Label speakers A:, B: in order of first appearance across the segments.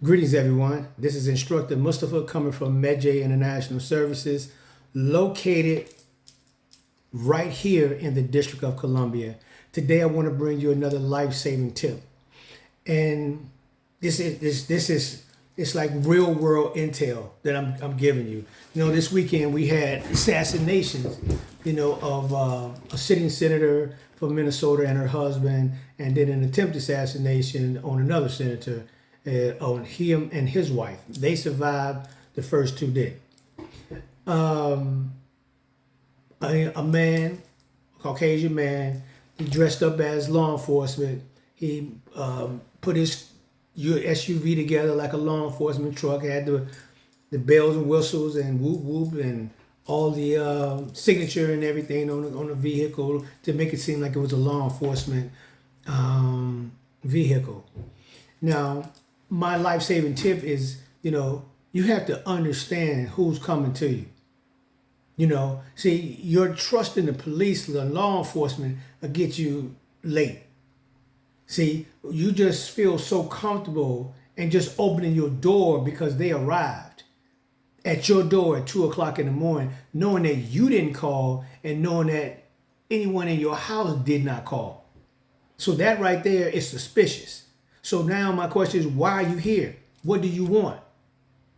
A: Greetings, everyone. This is Instructor Mustafa coming from MedJ International Services, located right here in the District of Columbia. Today, I want to bring you another life-saving tip, and this is it's like real world intel that I'm giving you. You know, this weekend we had assassinations, of a sitting senator from Minnesota and her husband, and then an attempted assassination on another senator. On him and his wife. They survived. The first two did. A man, a Caucasian man, he dressed up as law enforcement. He put his SUV together like a law enforcement truck. Had the bells and whistles and whoop whoop and all the signature and everything on the vehicle to make it seem like it was a law enforcement vehicle. Now, my life-saving tip is, you have to understand who's coming to you. See, your trust in the police and law enforcement will get you late. See, you just feel so comfortable and just opening your door because they arrived at your door at 2 o'clock in the morning, knowing that you didn't call and knowing that anyone in your house did not call. So that right there is suspicious. So now my question is, why are you here? What do you want?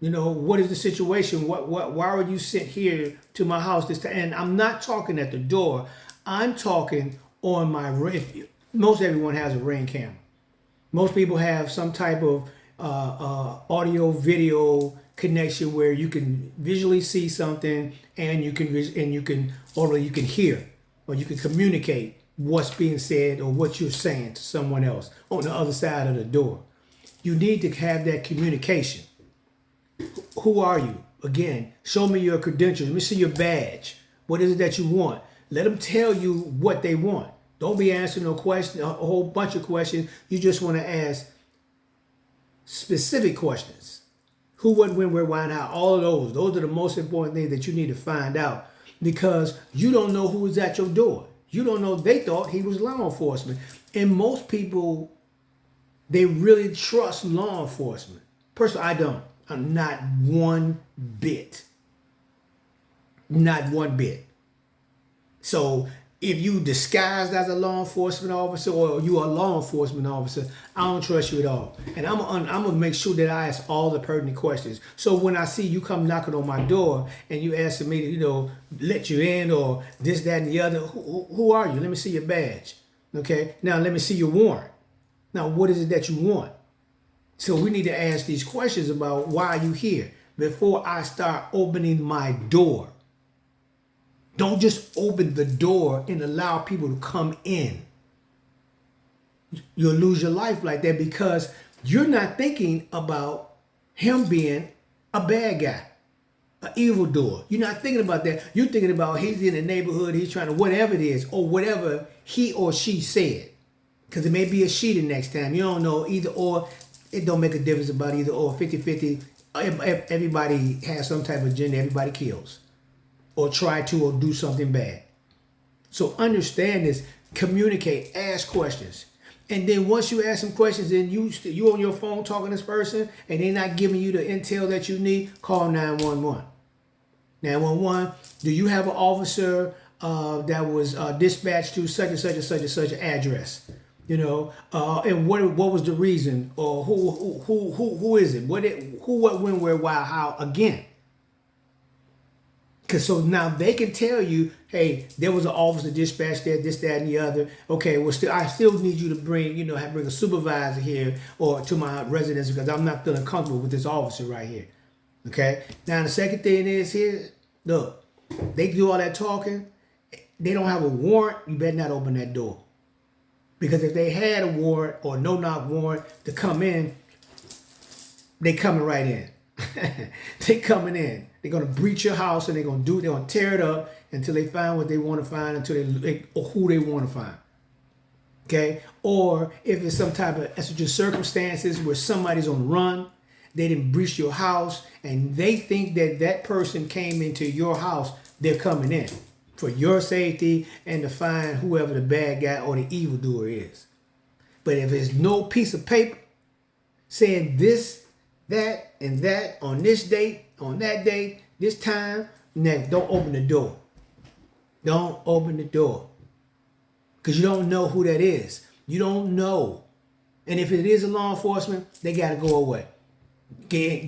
A: What is the situation? Why would you sit here to my house this time? And I'm not talking at the door. I'm talking on my ring. Most everyone has a Ring camera. Most people have some type of audio video connection where you can visually see something and you can hear or you can communicate what's being said or what you're saying to someone else on the other side of the door. You need to have that communication. Who are you? Again, show me your credentials. Let me see your badge. What is it that you want? Let them tell you what they want. Don't be answering no question, a whole bunch of questions. You just want to ask specific questions. Who, what, when, where, why, and how. All of those. Those are the most important things that you need to find out because you don't know who is at your door. You don't know. They thought he was law enforcement. And most people, they really trust law enforcement. Personally, I don't. I'm not one bit. Not one bit. So if you disguised as a law enforcement officer or you are a law enforcement officer, I don't trust you at all. And I'm gonna make sure that I ask all the pertinent questions. So when I see you come knocking on my door and you asking me to, let you in or this, that, and the other, who are you? Let me see your badge. Okay. Now let me see your warrant. Now what is it that you want? So we need to ask these questions about why are you here before I start opening my door. Don't just open the door and allow people to come in. You'll lose your life like that because you're not thinking about him being a bad guy, an evildoer. You're not thinking about that. You're thinking about he's in the neighborhood, he's trying to whatever it is or whatever he or she said. Because it may be a she the next time. You don't know either or. It don't make a difference about either or. 50-50. Everybody has some type of agenda. Everybody kills. Or try to or do something bad. So understand this, communicate, ask questions. And then once you ask some questions and you on your phone talking to this person and they're not giving you the intel that you need, call 911. 911, do you have an officer that was dispatched to such and such and such and such an address? And what was the reason or who is it? Who, what, when, where, why, how, again. Because so now they can tell you, hey, there was an officer dispatched there, this, that, and the other. Okay, well, I still need you to bring a supervisor here or to my residence because I'm not feeling comfortable with this officer right here. Okay. Now the second thing is here, look, they do all that talking. They don't have a warrant. You better not open that door. Because if they had a warrant or no-knock warrant to come in, they coming right in. They coming in. They're gonna breach your house and they're gonna tear it up until they find what they want to find, until or who they want to find. Okay? Or if it's some type of exigent circumstances where somebody's on the run, they didn't breach your house, and they think that that person came into your house, they're coming in for your safety and to find whoever the bad guy or the evildoer is. But if there's no piece of paper saying this that and that on this date, on that date, this time. Next, don't open the door. Don't open the door. Because you don't know who that is. You don't know. And if it is a law enforcement, they got to go away.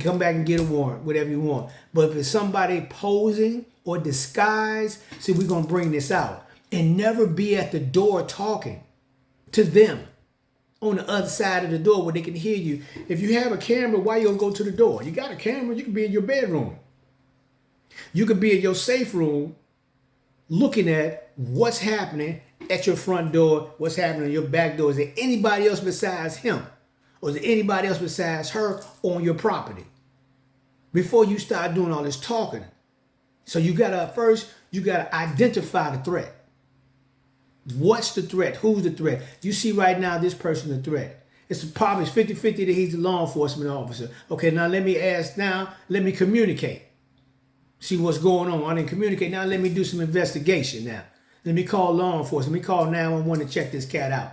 A: Come back and get a warrant, whatever you want. But if it's somebody posing or disguised, see, we're going to bring this out. And never be at the door talking to them on the other side of the door where they can hear you. If you have a camera, why you don't go to the door? You got a camera, you can be in your bedroom. You could be in your safe room looking at what's happening at your front door, what's happening at your back door. Is there anybody else besides him? Or is there anybody else besides her on your property? Before you start doing all this talking. So you gotta identify the threat. What's the threat? Who's the threat? You see right now this person the threat. It's probably 50-50 that he's a law enforcement officer. Okay, now let me communicate. See what's going on. I didn't communicate. Now let me do some investigation now. Let me call law enforcement. Let me call 911 to check this cat out.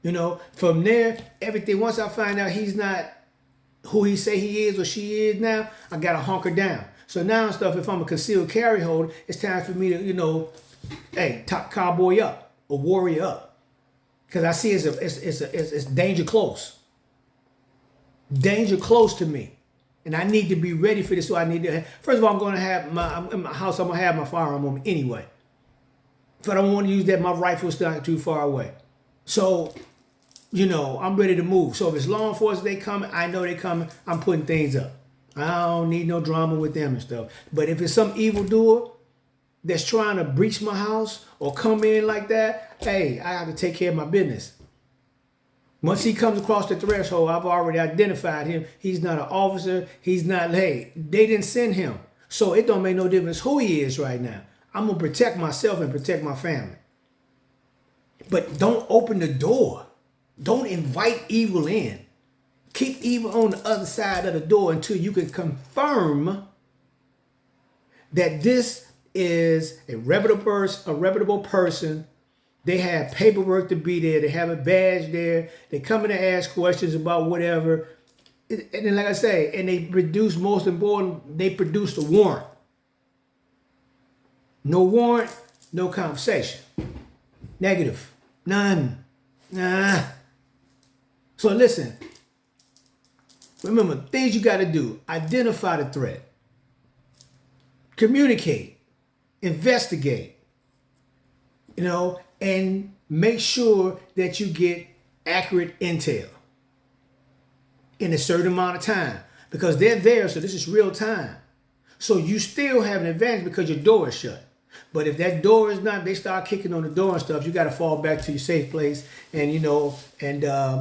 A: You know, from there, everything, once I find out he's not who he say he is or she is now, I got to hunker down. So now and stuff, if I'm a concealed carry holder, it's time for me to, hey, top cowboy up or warrior up. Because I see it's danger close. Danger close to me. And I need to be ready for this. So I need to, first of all, I'm going to have in my house, I'm going to have my firearm on me anyway. If I don't want to use that, my rifle's not too far away. So, I'm ready to move. So if it's law enforcement, they coming, I know they coming, I'm putting things up. I don't need no drama with them and stuff. But if it's some evildoer that's trying to breach my house or come in like that, hey, I have to take care of my business. Once he comes across the threshold, I've already identified him. He's not an officer. He's not, hey, they didn't send him. So it don't make no difference who he is right now. I'm going to protect myself and protect my family. But don't open the door. Don't invite evil in. Keep evil on the other side of the door until you can confirm that this is a reputable person. They have paperwork to be there. They have a badge there. They come in to ask questions about whatever. And then, like I say, and they produce, most important, they produce a warrant. No warrant, no conversation. Negative. None. Nah. So listen. Remember, things you got to do. Identify the threat. Communicate. Investigate. And make sure that you get accurate intel in a certain amount of time. Because they're there, so this is real time. So you still have an advantage because your door is shut. But if that door is not, they start kicking on the door and stuff, you got to fall back to your safe place and,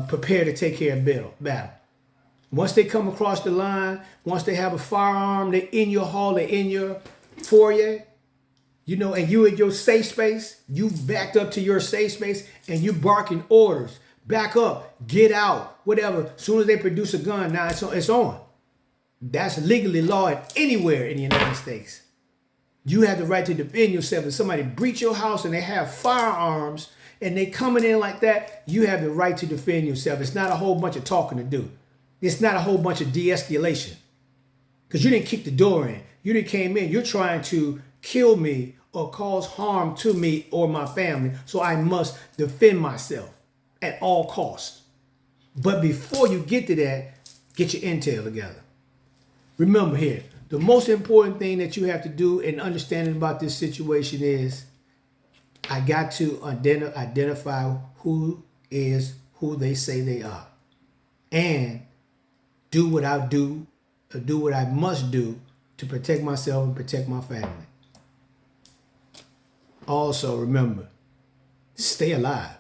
A: prepare to take care of battle. Once they come across the line, once they have a firearm, they're in your hall, they're in your foyer, and you in your safe space, you backed up to your safe space and you barking orders. Back up, get out, whatever. As soon as they produce a gun, now it's on. That's legally law anywhere in the United States. You have the right to defend yourself. If somebody breach your house and they have firearms and they coming in like that, you have the right to defend yourself. It's not a whole bunch of talking to do. It's not a whole bunch of de-escalation. Because you didn't kick the door in. You didn't came in. You're trying to kill me or cause harm to me or my family. So I must defend myself at all costs. But before you get to that, get your intel together. Remember here, the most important thing that you have to do in understanding about this situation is I got to identify who they say they are. And do what I must do to protect myself and protect my family. Also, remember, stay alive.